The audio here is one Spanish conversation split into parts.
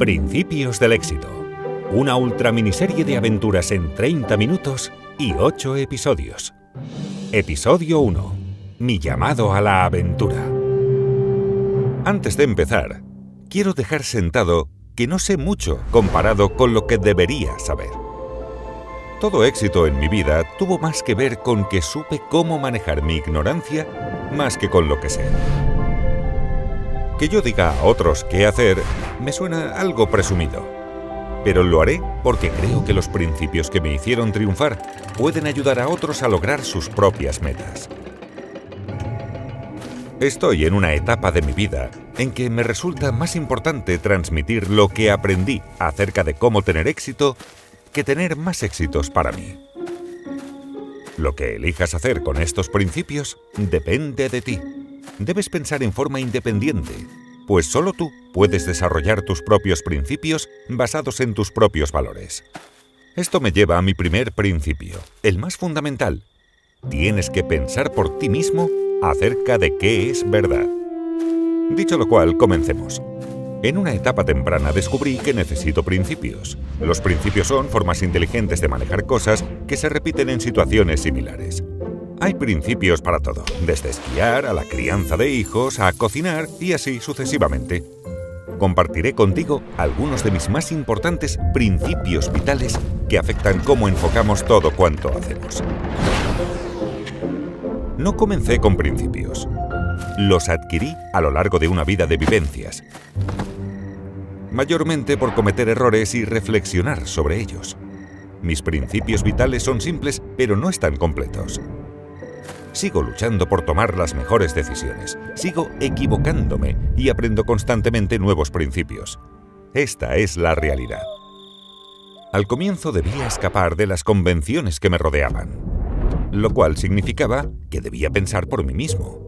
Principios del éxito. Una ultra miniserie de aventuras en 30 minutos y 8 episodios. Episodio 1. Mi llamado a la aventura. Antes de empezar, quiero dejar sentado que no sé mucho comparado con lo que debería saber. Todo éxito en mi vida tuvo más que ver con que supe cómo manejar mi ignorancia más que con lo que sé. Que yo diga a otros qué hacer me suena algo presumido, pero lo haré porque creo que los principios que me hicieron triunfar pueden ayudar a otros a lograr sus propias metas. Estoy en una etapa de mi vida en que me resulta más importante transmitir lo que aprendí acerca de cómo tener éxito que tener más éxitos para mí. Lo que elijas hacer con estos principios depende de ti. Debes pensar en forma independiente, pues solo tú puedes desarrollar tus propios principios basados en tus propios valores. Esto me lleva a mi primer principio, el más fundamental. Tienes que pensar por ti mismo acerca de qué es verdad. Dicho lo cual, comencemos. En una etapa temprana descubrí que necesito principios. Los principios son formas inteligentes de manejar cosas que se repiten en situaciones similares. Hay principios para todo, desde esquiar a la crianza de hijos, a cocinar y así sucesivamente. Compartiré contigo algunos de mis más importantes principios vitales que afectan cómo enfocamos todo cuanto hacemos. No comencé con principios. Los adquirí a lo largo de una vida de vivencias, mayormente por cometer errores y reflexionar sobre ellos. Mis principios vitales son simples, pero no están completos. Sigo luchando por tomar las mejores decisiones. Sigo equivocándome y aprendo constantemente nuevos principios. Esta es la realidad. Al comienzo debía escapar de las convenciones que me rodeaban, lo cual significaba que debía pensar por mí mismo.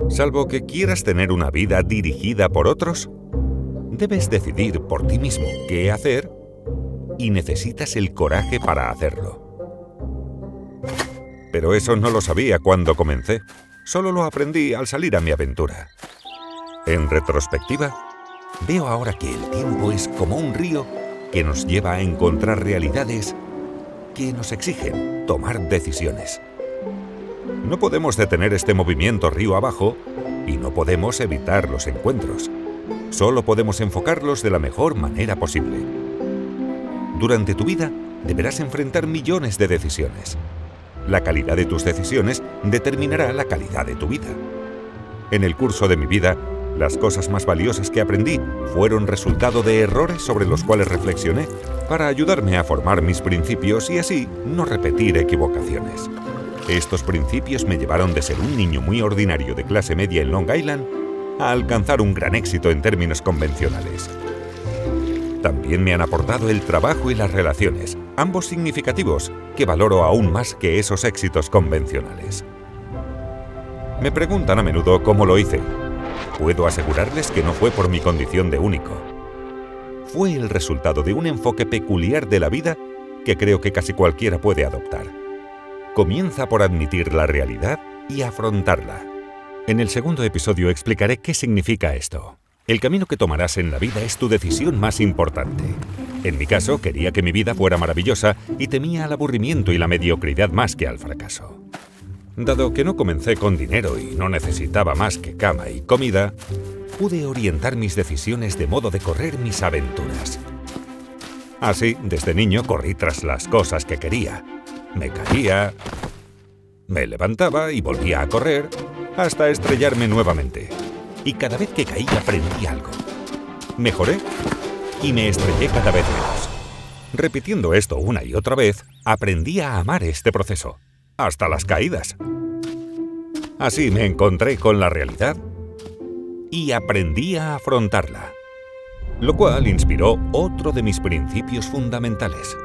Salvo que quieras tener una vida dirigida por otros, debes decidir por ti mismo qué hacer y necesitas el coraje para hacerlo. Pero eso no lo sabía cuando comencé, solo lo aprendí al salir a mi aventura. En retrospectiva, veo ahora que el tiempo es como un río que nos lleva a encontrar realidades que nos exigen tomar decisiones. No podemos detener este movimiento río abajo y no podemos evitar los encuentros. Solo podemos enfocarlos de la mejor manera posible. Durante tu vida deberás enfrentar millones de decisiones. La calidad de tus decisiones determinará la calidad de tu vida. En el curso de mi vida, las cosas más valiosas que aprendí fueron resultado de errores sobre los cuales reflexioné para ayudarme a formar mis principios y así no repetir equivocaciones. Estos principios me llevaron de ser un niño muy ordinario de clase media en Long Island a alcanzar un gran éxito en términos convencionales. También me han aportado el trabajo y las relaciones, ambos significativos, que valoro aún más que esos éxitos convencionales. Me preguntan a menudo cómo lo hice. Puedo asegurarles que no fue por mi condición de único. Fue el resultado de un enfoque peculiar de la vida que creo que casi cualquiera puede adoptar. Comienza por admitir la realidad y afrontarla. En el segundo episodio explicaré qué significa esto. El camino que tomarás en la vida es tu decisión más importante. En mi caso, quería que mi vida fuera maravillosa y temía al aburrimiento y la mediocridad más que al fracaso. Dado que no comencé con dinero y no necesitaba más que cama y comida, pude orientar mis decisiones de modo de correr mis aventuras. Así, desde niño corrí tras las cosas que quería. Me caía, me levantaba y volvía a correr hasta estrellarme nuevamente. Y cada vez que caí aprendí algo. Mejoré y me estrellé cada vez menos. Repitiendo esto una y otra vez, aprendí a amar este proceso, hasta las caídas. Así me encontré con la realidad y aprendí a afrontarla, lo cual inspiró otro de mis principios fundamentales.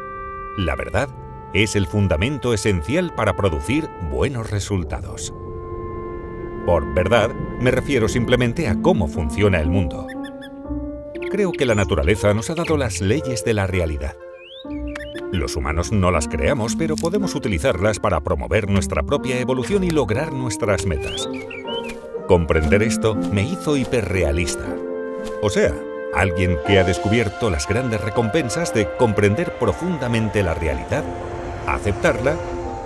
La verdad es el fundamento esencial para producir buenos resultados. Por verdad, me refiero simplemente a cómo funciona el mundo. Creo que la naturaleza nos ha dado las leyes de la realidad. Los humanos no las creamos, pero podemos utilizarlas para promover nuestra propia evolución y lograr nuestras metas. Comprender esto me hizo hiperrealista. O sea, Alguien que ha descubierto las grandes recompensas de comprender profundamente la realidad, aceptarla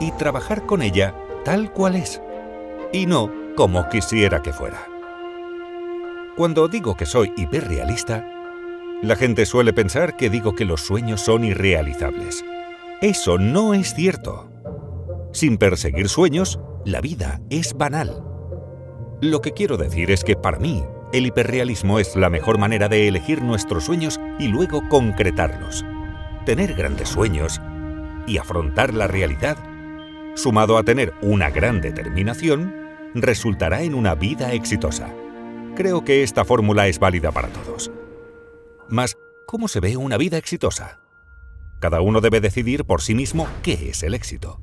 y trabajar con ella tal cual es, y no como quisiera que fuera. Cuando digo que soy hiperrealista, la gente suele pensar que digo que los sueños son irrealizables. Eso no es cierto. Sin perseguir sueños, la vida es banal. Lo que quiero decir es que para mí, el hiperrealismo es la mejor manera de elegir nuestros sueños y luego concretarlos. Tener grandes sueños y afrontar la realidad, sumado a tener una gran determinación, resultará en una vida exitosa. Creo que esta fórmula es válida para todos. Mas, ¿cómo se ve una vida exitosa? Cada uno debe decidir por sí mismo qué es el éxito.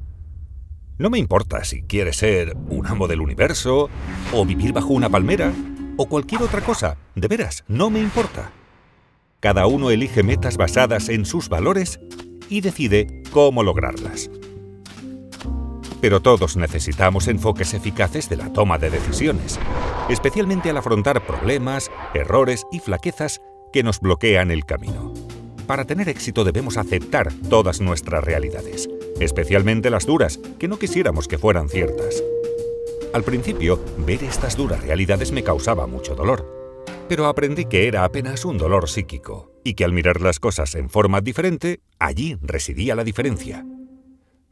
No me importa si quieres ser un amo del universo, o vivir bajo una palmera, o cualquier otra cosa. De veras, no me importa. Cada uno elige metas basadas en sus valores y decide cómo lograrlas. Pero todos necesitamos enfoques eficaces de la toma de decisiones, especialmente al afrontar problemas, errores y flaquezas que nos bloquean el camino. Para tener éxito debemos aceptar todas nuestras realidades, especialmente las duras, que no quisiéramos que fueran ciertas. Al principio, ver estas duras realidades me causaba mucho dolor, pero aprendí que era apenas un dolor psíquico, y que al mirar las cosas en forma diferente, allí residía la diferencia.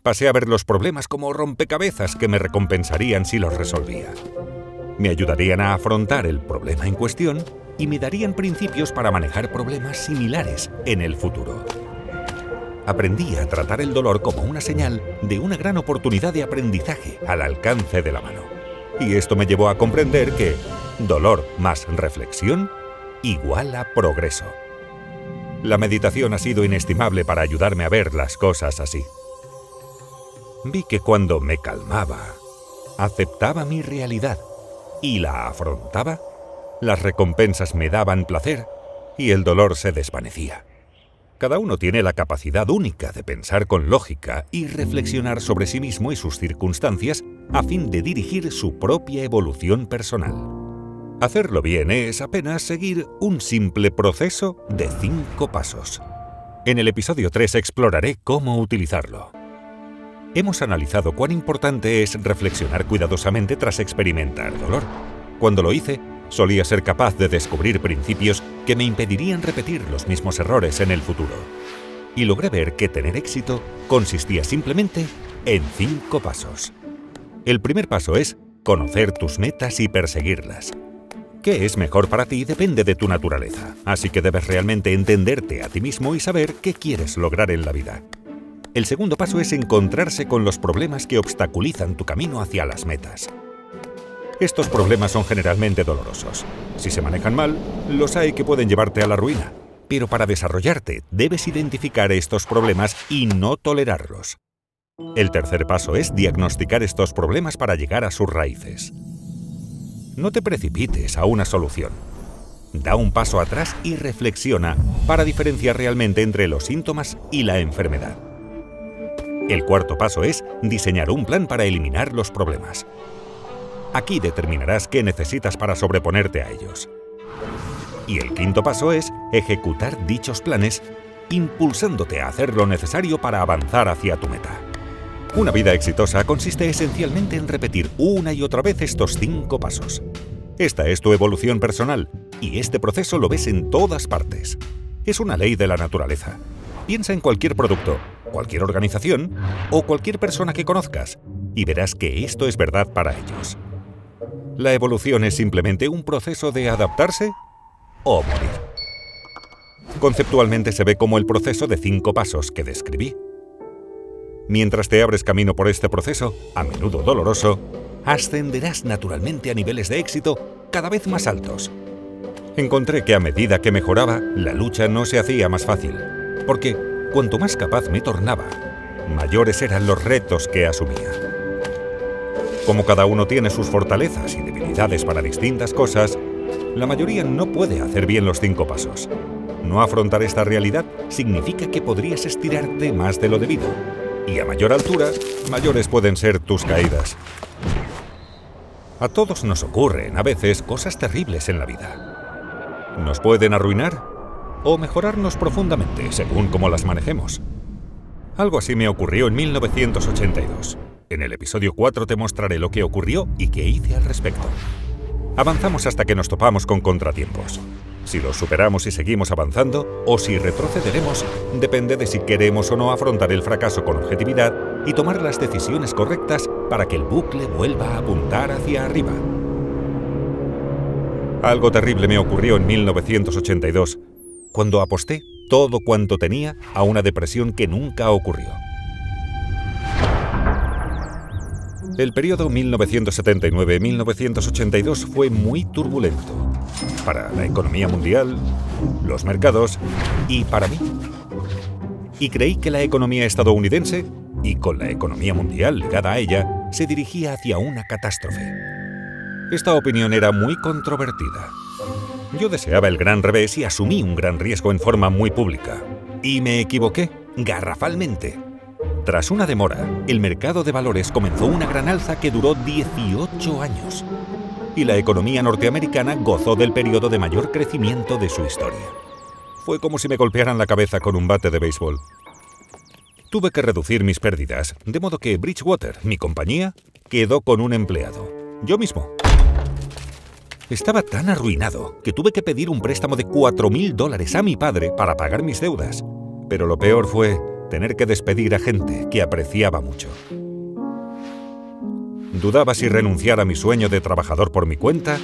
Pasé a ver los problemas como rompecabezas que me recompensarían si los resolvía. Me ayudarían a afrontar el problema en cuestión y me darían principios para manejar problemas similares en el futuro. Aprendí a tratar el dolor como una señal de una gran oportunidad de aprendizaje al alcance de la mano. Y esto me llevó a comprender que dolor más reflexión igual a progreso. La meditación ha sido inestimable para ayudarme a ver las cosas así. Vi que cuando me calmaba, aceptaba mi realidad y la afrontaba, las recompensas me daban placer y el dolor se desvanecía. Cada uno tiene la capacidad única de pensar con lógica y reflexionar sobre sí mismo y sus circunstancias a fin de dirigir su propia evolución personal. Hacerlo bien es apenas seguir un simple proceso de 5 pasos. En el episodio 3 exploraré cómo utilizarlo. Hemos analizado cuán importante es reflexionar cuidadosamente tras experimentar dolor. Cuando lo hice, solía ser capaz de descubrir principios que me impedirían repetir los mismos errores en el futuro. Y logré ver que tener éxito consistía simplemente en 5 pasos. El primer paso es conocer tus metas y perseguirlas. ¿Qué es mejor para ti? Depende de tu naturaleza, así que debes realmente entenderte a ti mismo y saber qué quieres lograr en la vida. El segundo paso es encontrarse con los problemas que obstaculizan tu camino hacia las metas. Estos problemas son generalmente dolorosos. Si se manejan mal, los hay que pueden llevarte a la ruina. Pero para desarrollarte, debes identificar estos problemas y no tolerarlos. El tercer paso es diagnosticar estos problemas para llegar a sus raíces. No te precipites a una solución. Da un paso atrás y reflexiona para diferenciar realmente entre los síntomas y la enfermedad. El cuarto paso es diseñar un plan para eliminar los problemas. Aquí determinarás qué necesitas para sobreponerte a ellos. Y el quinto paso es ejecutar dichos planes, impulsándote a hacer lo necesario para avanzar hacia tu meta. Una vida exitosa consiste esencialmente en repetir una y otra vez estos 5 pasos. Esta es tu evolución personal, y este proceso lo ves en todas partes. Es una ley de la naturaleza. Piensa en cualquier producto, cualquier organización o cualquier persona que conozcas, y verás que esto es verdad para ellos. La evolución es simplemente un proceso de adaptarse o morir. Conceptualmente se ve como el proceso de 5 pasos que describí. Mientras te abres camino por este proceso, a menudo doloroso, ascenderás naturalmente a niveles de éxito cada vez más altos. Encontré que a medida que mejoraba, la lucha no se hacía más fácil, porque cuanto más capaz me tornaba, mayores eran los retos que asumía. Como cada uno tiene sus fortalezas y debilidades para distintas cosas, la mayoría no puede hacer bien los 5 pasos. No afrontar esta realidad significa que podrías estirarte más de lo debido, y a mayor altura, mayores pueden ser tus caídas. A todos nos ocurren, a veces, cosas terribles en la vida. Nos pueden arruinar o mejorarnos profundamente, según cómo las manejemos. Algo así me ocurrió en 1982. En el episodio 4 te mostraré lo que ocurrió y qué hice al respecto. Avanzamos hasta que nos topamos con contratiempos. Si los superamos y seguimos avanzando, o si retrocederemos, depende de si queremos o no afrontar el fracaso con objetividad y tomar las decisiones correctas para que el bucle vuelva a apuntar hacia arriba. Algo terrible me ocurrió en 1982, cuando aposté todo cuanto tenía a una depresión que nunca ocurrió. El periodo 1979-1982 fue muy turbulento para la economía mundial, los mercados y para mí. Y creí que la economía estadounidense, y con la economía mundial ligada a ella, se dirigía hacia una catástrofe. Esta opinión era muy controvertida. Yo deseaba el gran revés y asumí un gran riesgo en forma muy pública. Y me equivoqué, garrafalmente. Tras una demora, el mercado de valores comenzó una gran alza que duró 18 años. Y la economía norteamericana gozó del periodo de mayor crecimiento de su historia. Fue como si me golpearan la cabeza con un bate de béisbol. Tuve que reducir mis pérdidas, de modo que Bridgewater, mi compañía, quedó con un empleado. Yo mismo. Estaba tan arruinado que tuve que pedir un préstamo de $4,000 a mi padre para pagar mis deudas. Pero lo peor fue tener que despedir a gente que apreciaba mucho. Dudaba si renunciar a mi sueño de trabajador por mi cuenta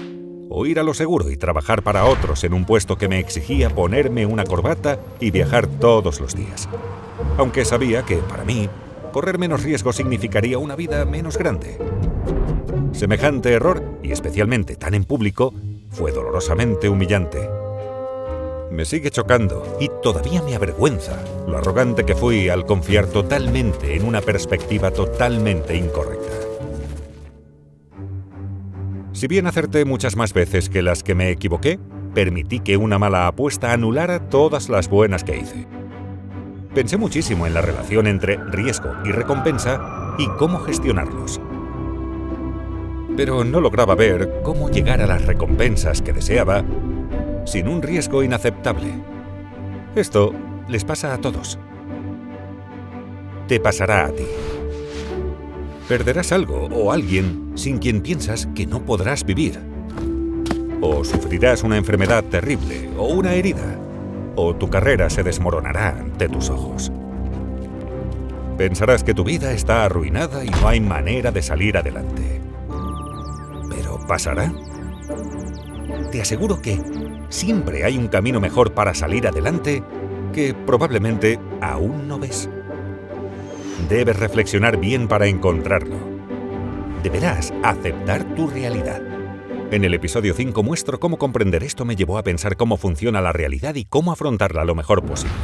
o ir a lo seguro y trabajar para otros en un puesto que me exigía ponerme una corbata y viajar todos los días. Aunque sabía que, para mí, correr menos riesgo significaría una vida menos grande. Semejante error, y especialmente tan en público, fue dolorosamente humillante. Me sigue chocando y todavía me avergüenza lo arrogante que fui al confiar totalmente en una perspectiva totalmente incorrecta. Si bien acerté muchas más veces que las que me equivoqué, permití que una mala apuesta anulara todas las buenas que hice. Pensé muchísimo en la relación entre riesgo y recompensa y cómo gestionarlos. Pero no lograba ver cómo llegar a las recompensas que deseaba sin un riesgo inaceptable. Esto les pasa a todos. Te pasará a ti. Perderás algo o alguien sin quien piensas que no podrás vivir. O sufrirás una enfermedad terrible o una herida. O tu carrera se desmoronará ante tus ojos. Pensarás que tu vida está arruinada y no hay manera de salir adelante. ¿Pero pasará? Te aseguro que siempre hay un camino mejor para salir adelante que probablemente aún no ves. Debes reflexionar bien para encontrarlo. Deberás aceptar tu realidad. En el episodio 5 muestro cómo comprender esto me llevó a pensar cómo funciona la realidad y cómo afrontarla lo mejor posible.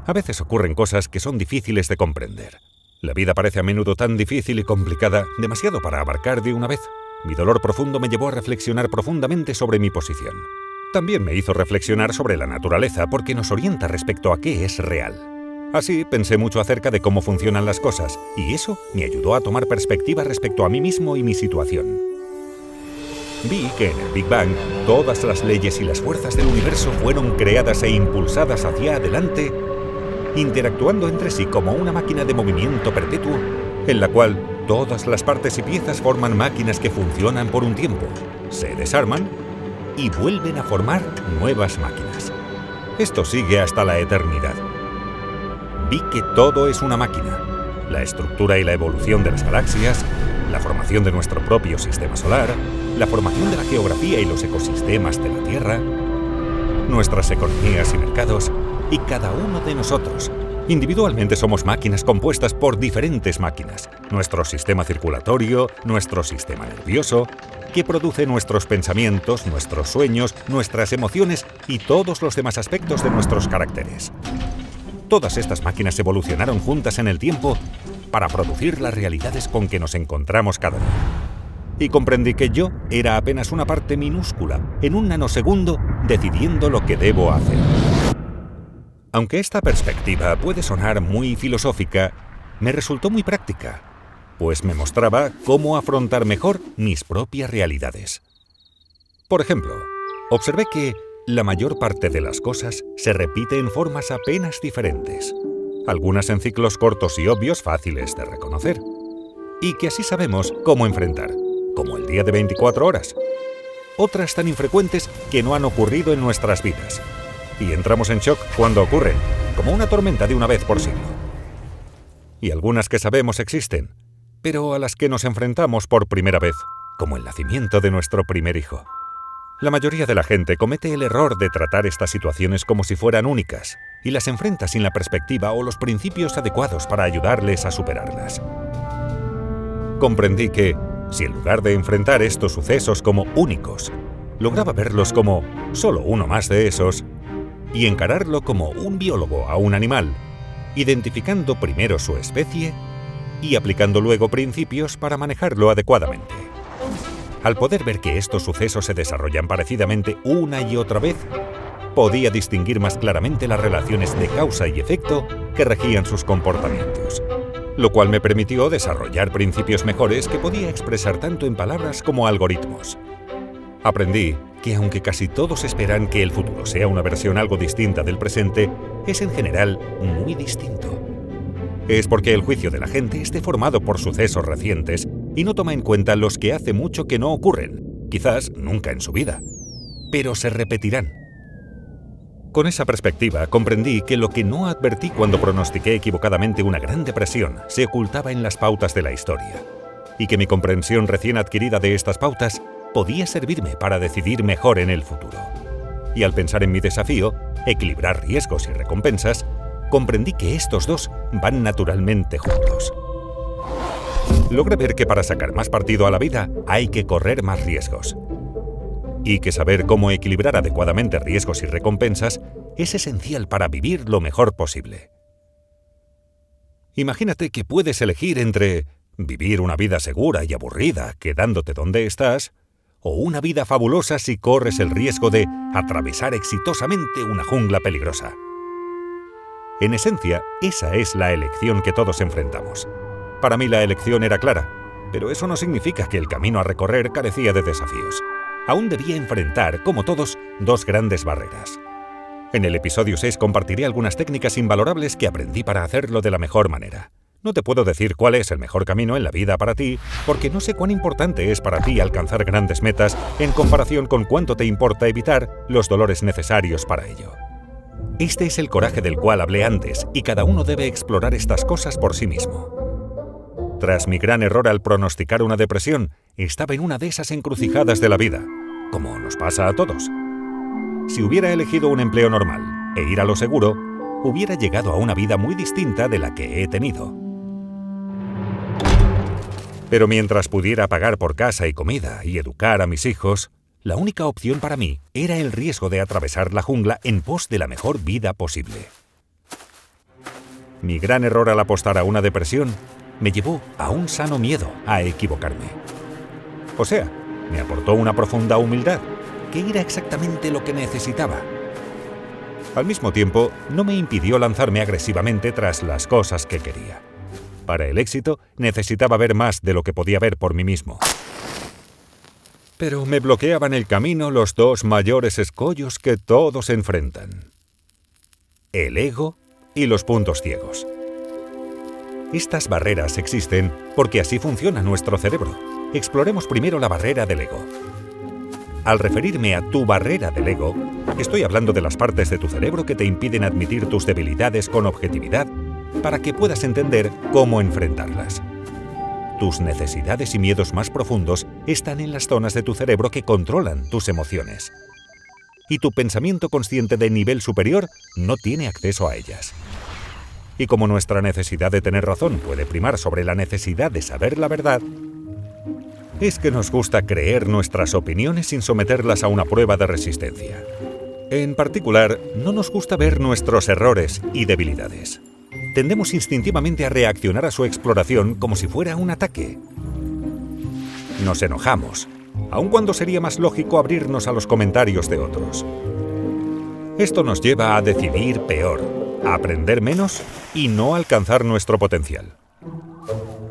A veces ocurren cosas que son difíciles de comprender. La vida parece a menudo tan difícil y complicada, demasiado para abarcar de una vez. Mi dolor profundo me llevó a reflexionar profundamente sobre mi posición. También me hizo reflexionar sobre la naturaleza porque nos orienta respecto a qué es real. Así pensé mucho acerca de cómo funcionan las cosas y eso me ayudó a tomar perspectiva respecto a mí mismo y mi situación. Vi que en el Big Bang todas las leyes y las fuerzas del universo fueron creadas e impulsadas hacia adelante, interactuando entre sí como una máquina de movimiento perpetuo, en la cual todas las partes y piezas forman máquinas que funcionan por un tiempo, se desarman y vuelven a formar nuevas máquinas. Esto sigue hasta la eternidad. Vi que todo es una máquina. La estructura y la evolución de las galaxias, la formación de nuestro propio sistema solar, la formación de la geografía y los ecosistemas de la Tierra, nuestras economías y mercados, y cada uno de nosotros. Individualmente somos máquinas compuestas por diferentes máquinas. Nuestro sistema circulatorio, nuestro sistema nervioso, que produce nuestros pensamientos, nuestros sueños, nuestras emociones y todos los demás aspectos de nuestros caracteres. Todas estas máquinas evolucionaron juntas en el tiempo para producir las realidades con que nos encontramos cada día. Y comprendí que yo era apenas una parte minúscula, en un nanosegundo, decidiendo lo que debo hacer. Aunque esta perspectiva puede sonar muy filosófica, me resultó muy práctica, pues me mostraba cómo afrontar mejor mis propias realidades. Por ejemplo, observé que La mayor parte de las cosas se repite en formas apenas diferentes, algunas en ciclos cortos y obvios fáciles de reconocer, y que así sabemos cómo enfrentar, como el día de 24 horas. Otras tan infrecuentes que no han ocurrido en nuestras vidas, y entramos en shock cuando ocurren, como una tormenta de una vez por siglo. Y algunas que sabemos existen, pero a las que nos enfrentamos por primera vez, como el nacimiento de nuestro primer hijo. La mayoría de la gente comete el error de tratar estas situaciones como si fueran únicas y las enfrenta sin la perspectiva o los principios adecuados para ayudarles a superarlas. Comprendí que, si en lugar de enfrentar estos sucesos como únicos, lograba verlos como solo uno más de esos y encararlo como un biólogo a un animal, identificando primero su especie y aplicando luego principios para manejarlo adecuadamente. Al poder ver que estos sucesos se desarrollan parecidamente una y otra vez, podía distinguir más claramente las relaciones de causa y efecto que regían sus comportamientos, lo cual me permitió desarrollar principios mejores que podía expresar tanto en palabras como algoritmos. Aprendí que aunque casi todos esperan que el futuro sea una versión algo distinta del presente, es en general muy distinto. Es porque el juicio de la gente esté formado por sucesos recientes y no toma en cuenta los que hace mucho que no ocurren, quizás nunca en su vida, pero se repetirán. Con esa perspectiva comprendí que lo que no advertí cuando pronostiqué equivocadamente una gran depresión se ocultaba en las pautas de la historia, y que mi comprensión recién adquirida de estas pautas podía servirme para decidir mejor en el futuro. Y al pensar en mi desafío, equilibrar riesgos y recompensas, comprendí que estos dos van naturalmente juntos. Logré ver que para sacar más partido a la vida hay que correr más riesgos. Y que saber cómo equilibrar adecuadamente riesgos y recompensas es esencial para vivir lo mejor posible. Imagínate que puedes elegir entre vivir una vida segura y aburrida quedándote donde estás, o una vida fabulosa si corres el riesgo de atravesar exitosamente una jungla peligrosa. En esencia, esa es la elección que todos enfrentamos. Para mí la elección era clara, pero eso no significa que el camino a recorrer carecía de desafíos. Aún debía enfrentar, como todos, dos grandes barreras. En el episodio 6 compartiré algunas técnicas invalorables que aprendí para hacerlo de la mejor manera. No te puedo decir cuál es el mejor camino en la vida para ti, porque no sé cuán importante es para ti alcanzar grandes metas en comparación con cuánto te importa evitar los dolores necesarios para ello. Este es el coraje del cual hablé antes, y cada uno debe explorar estas cosas por sí mismo. Tras mi gran error al pronosticar una depresión, estaba en una de esas encrucijadas de la vida, como nos pasa a todos. Si hubiera elegido un empleo normal e ir a lo seguro, hubiera llegado a una vida muy distinta de la que he tenido. Pero mientras pudiera pagar por casa y comida y educar a mis hijos, la única opción para mí era el riesgo de atravesar la jungla en pos de la mejor vida posible. Mi gran error al apostar a una depresión me llevó a un sano miedo a equivocarme. O sea, me aportó una profunda humildad, que era exactamente lo que necesitaba. Al mismo tiempo, no me impidió lanzarme agresivamente tras las cosas que quería. Para el éxito, necesitaba ver más de lo que podía ver por mí mismo. Pero me bloqueaban el camino los dos mayores escollos que todos enfrentan: el ego y los puntos ciegos. Estas barreras existen porque así funciona nuestro cerebro. Exploremos primero la barrera del ego. Al referirme a tu barrera del ego, estoy hablando de las partes de tu cerebro que te impiden admitir tus debilidades con objetividad para que puedas entender cómo enfrentarlas. Tus necesidades y miedos más profundos están en las zonas de tu cerebro que controlan tus emociones. Y tu pensamiento consciente de nivel superior no tiene acceso a ellas. Y como nuestra necesidad de tener razón puede primar sobre la necesidad de saber la verdad, es que nos gusta creer nuestras opiniones sin someterlas a una prueba de resistencia. En particular, no nos gusta ver nuestros errores y debilidades. Tendemos instintivamente a reaccionar a su exploración como si fuera un ataque. Nos enojamos, aun cuando sería más lógico abrirnos a los comentarios de otros. Esto nos lleva a decidir peor, a aprender menos y no alcanzar nuestro potencial.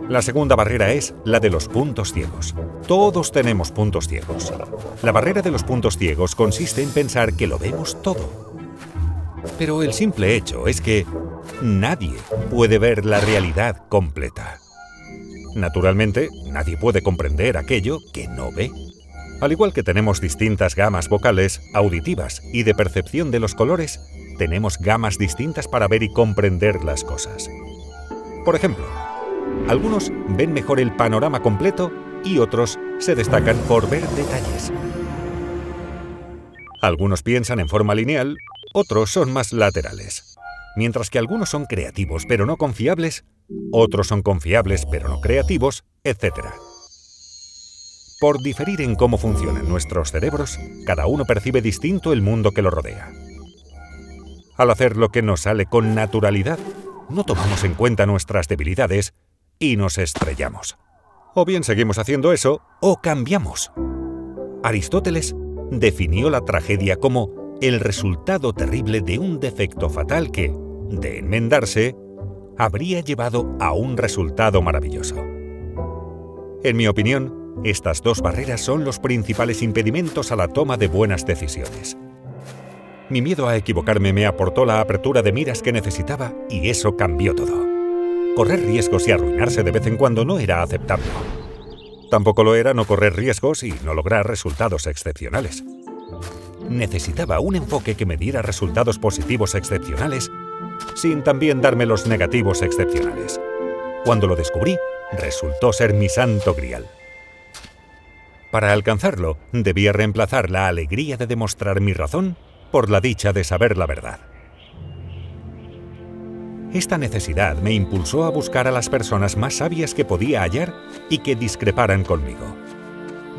La segunda barrera es la de los puntos ciegos. Todos tenemos puntos ciegos. La barrera de los puntos ciegos consiste en pensar que lo vemos todo. Pero el simple hecho es que nadie puede ver la realidad completa. Naturalmente, nadie puede comprender aquello que no ve. Al igual que tenemos distintas gamas vocales, auditivas y de percepción de los colores, tenemos gamas distintas para ver y comprender las cosas. Por ejemplo, algunos ven mejor el panorama completo y otros se destacan por ver detalles. Algunos piensan en forma lineal, otros son más laterales. Mientras que algunos son creativos pero no confiables, otros son confiables pero no creativos, etc. Por diferir en cómo funcionan nuestros cerebros, cada uno percibe distinto el mundo que lo rodea. Al hacer lo que nos sale con naturalidad, no tomamos en cuenta nuestras debilidades y nos estrellamos. O bien seguimos haciendo eso, o cambiamos. Aristóteles definió la tragedia como el resultado terrible de un defecto fatal que, de enmendarse, habría llevado a un resultado maravilloso. En mi opinión, estas dos barreras son los principales impedimentos a la toma de buenas decisiones. Mi miedo a equivocarme me aportó la apertura de miras que necesitaba y eso cambió todo. Correr riesgos y arruinarse de vez en cuando no era aceptable. Tampoco lo era no correr riesgos y no lograr resultados excepcionales. Necesitaba un enfoque que me diera resultados positivos excepcionales sin también darme los negativos excepcionales. Cuando lo descubrí, resultó ser mi santo grial. Para alcanzarlo, debía reemplazar la alegría de demostrar mi razón por la dicha de saber la verdad. Esta necesidad me impulsó a buscar a las personas más sabias que podía hallar y que discreparan conmigo.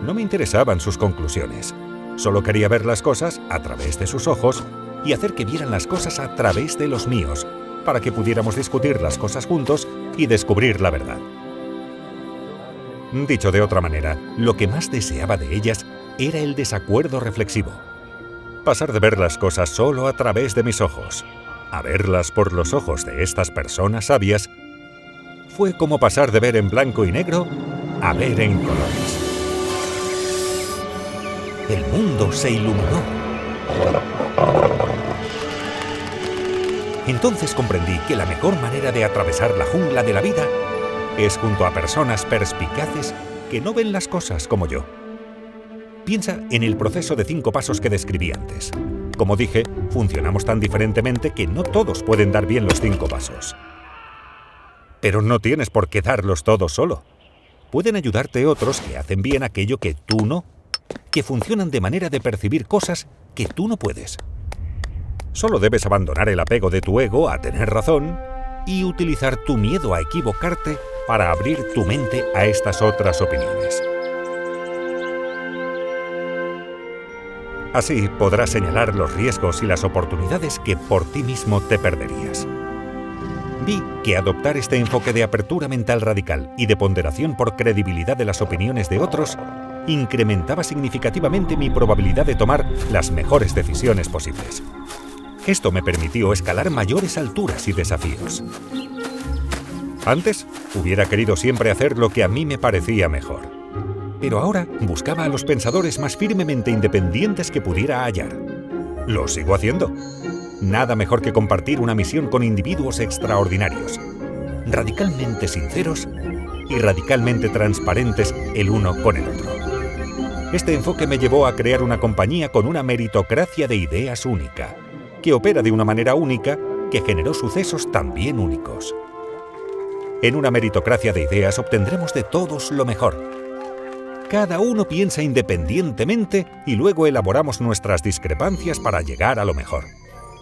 No me interesaban sus conclusiones. Solo quería ver las cosas a través de sus ojos y hacer que vieran las cosas a través de los míos, para que pudiéramos discutir las cosas juntos y descubrir la verdad. Dicho de otra manera, lo que más deseaba de ellas era el desacuerdo reflexivo. Pasar de ver las cosas solo a través de mis ojos a verlas por los ojos de estas personas sabias fue como pasar de ver en blanco y negro a ver en colores. El mundo se iluminó. Entonces comprendí que la mejor manera de atravesar la jungla de la vida es junto a personas perspicaces que no ven las cosas como yo. Piensa en el proceso de 5 pasos que describí antes. Como dije, funcionamos tan diferentemente que no todos pueden dar bien los 5 pasos. Pero no tienes por qué darlos todos solo. Pueden ayudarte otros que hacen bien aquello que tú no, que funcionan de manera de percibir cosas que tú no puedes. Solo debes abandonar el apego de tu ego a tener razón y utilizar tu miedo a equivocarte para abrir tu mente a estas otras opiniones. Así podrás señalar los riesgos y las oportunidades que por ti mismo te perderías. Vi que adoptar este enfoque de apertura mental radical y de ponderación por credibilidad de las opiniones de otros incrementaba significativamente mi probabilidad de tomar las mejores decisiones posibles. Esto me permitió escalar mayores alturas y desafíos. Antes, hubiera querido siempre hacer lo que a mí me parecía mejor. Pero ahora buscaba a los pensadores más firmemente independientes que pudiera hallar. Lo sigo haciendo. Nada mejor que compartir una misión con individuos extraordinarios, radicalmente sinceros y radicalmente transparentes el uno con el otro. Este enfoque me llevó a crear una compañía con una meritocracia de ideas única, que opera de una manera única, que generó sucesos también únicos. En una meritocracia de ideas obtendremos de todos lo mejor. Cada uno piensa independientemente y luego elaboramos nuestras discrepancias para llegar a lo mejor.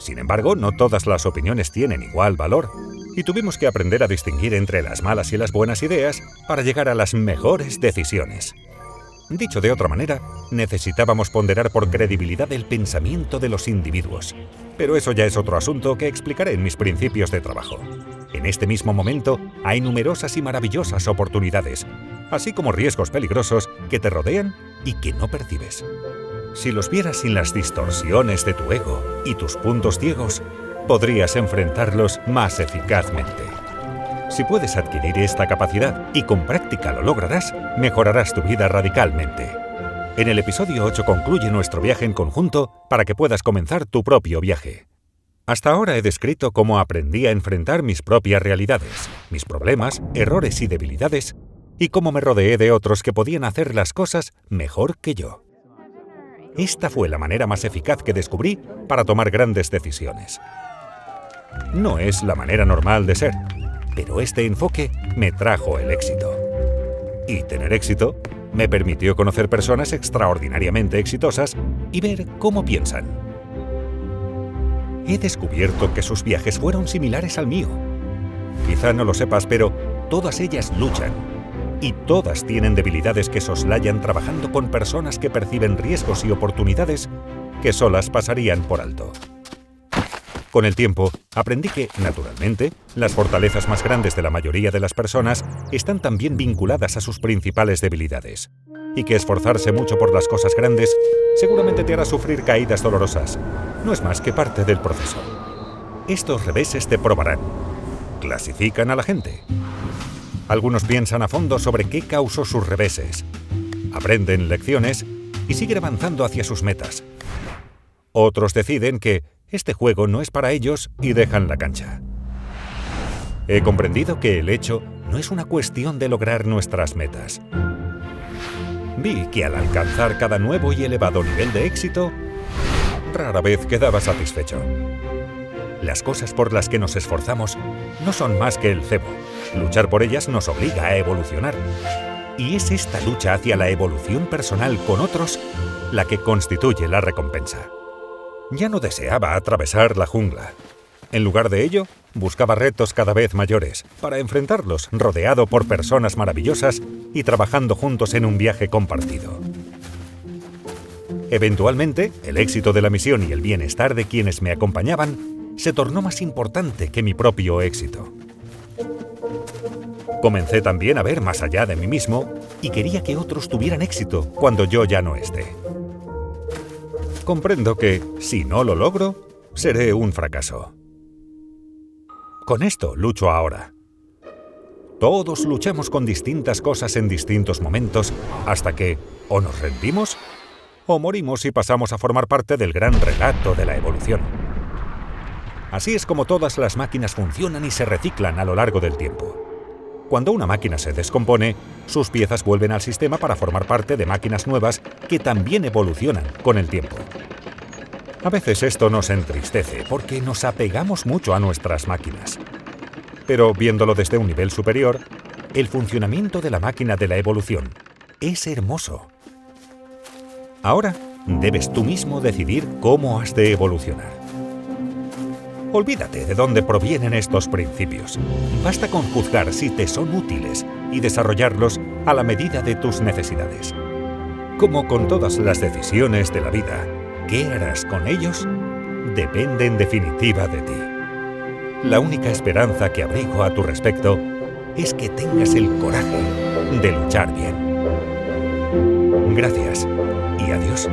Sin embargo, no todas las opiniones tienen igual valor y tuvimos que aprender a distinguir entre las malas y las buenas ideas para llegar a las mejores decisiones. Dicho de otra manera, necesitábamos ponderar por credibilidad el pensamiento de los individuos. Pero eso ya es otro asunto que explicaré en mis principios de trabajo. En este mismo momento hay numerosas y maravillosas oportunidades, así como riesgos peligrosos que te rodean y que no percibes. Si los vieras sin las distorsiones de tu ego y tus puntos ciegos, podrías enfrentarlos más eficazmente. Si puedes adquirir esta capacidad y con práctica lo lograrás, mejorarás tu vida radicalmente. En el episodio 8 concluye nuestro viaje en conjunto para que puedas comenzar tu propio viaje. Hasta ahora he descrito cómo aprendí a enfrentar mis propias realidades, mis problemas, errores y debilidades, y cómo me rodeé de otros que podían hacer las cosas mejor que yo. Esta fue la manera más eficaz que descubrí para tomar grandes decisiones. No es la manera normal de ser, pero este enfoque me trajo el éxito. Y tener éxito me permitió conocer personas extraordinariamente exitosas y ver cómo piensan. He descubierto que sus viajes fueron similares al mío. Quizá no lo sepas, pero todas ellas luchan. Y todas tienen debilidades que soslayan trabajando con personas que perciben riesgos y oportunidades que solas pasarían por alto. Con el tiempo, aprendí que, naturalmente, las fortalezas más grandes de la mayoría de las personas están también vinculadas a sus principales debilidades. Y que esforzarse mucho por las cosas grandes seguramente te hará sufrir caídas dolorosas. No es más que parte del proceso. Estos reveses te probarán. Clasifican a la gente. Algunos piensan a fondo sobre qué causó sus reveses. Aprenden lecciones y siguen avanzando hacia sus metas. Otros deciden que este juego no es para ellos y dejan la cancha. He comprendido que el hecho no es una cuestión de lograr nuestras metas. Vi que al alcanzar cada nuevo y elevado nivel de éxito, rara vez quedaba satisfecho. Las cosas por las que nos esforzamos no son más que el cebo. Luchar por ellas nos obliga a evolucionar. Y es esta lucha hacia la evolución personal con otros la que constituye la recompensa. Ya no deseaba atravesar la jungla. En lugar de ello, buscaba retos cada vez mayores para enfrentarlos rodeado por personas maravillosas y trabajando juntos en un viaje compartido. Eventualmente, el éxito de la misión y el bienestar de quienes me acompañaban se tornó más importante que mi propio éxito. Comencé también a ver más allá de mí mismo y quería que otros tuvieran éxito cuando yo ya no esté. Comprendo que, si no lo logro, seré un fracaso. Con esto lucho ahora. Todos luchamos con distintas cosas en distintos momentos hasta que o nos rendimos o morimos y pasamos a formar parte del gran relato de la evolución. Así es como todas las máquinas funcionan y se reciclan a lo largo del tiempo. Cuando una máquina se descompone, sus piezas vuelven al sistema para formar parte de máquinas nuevas que también evolucionan con el tiempo. A veces esto nos entristece porque nos apegamos mucho a nuestras máquinas. Pero viéndolo desde un nivel superior, el funcionamiento de la máquina de la evolución es hermoso. Ahora debes tú mismo decidir cómo has de evolucionar. Olvídate de dónde provienen estos principios. Basta con juzgar si te son útiles y desarrollarlos a la medida de tus necesidades. Como con todas las decisiones de la vida, ¿qué harás con ellos? Depende en definitiva de ti. La única esperanza que abrigo a tu respecto es que tengas el coraje de luchar bien. Gracias y adiós.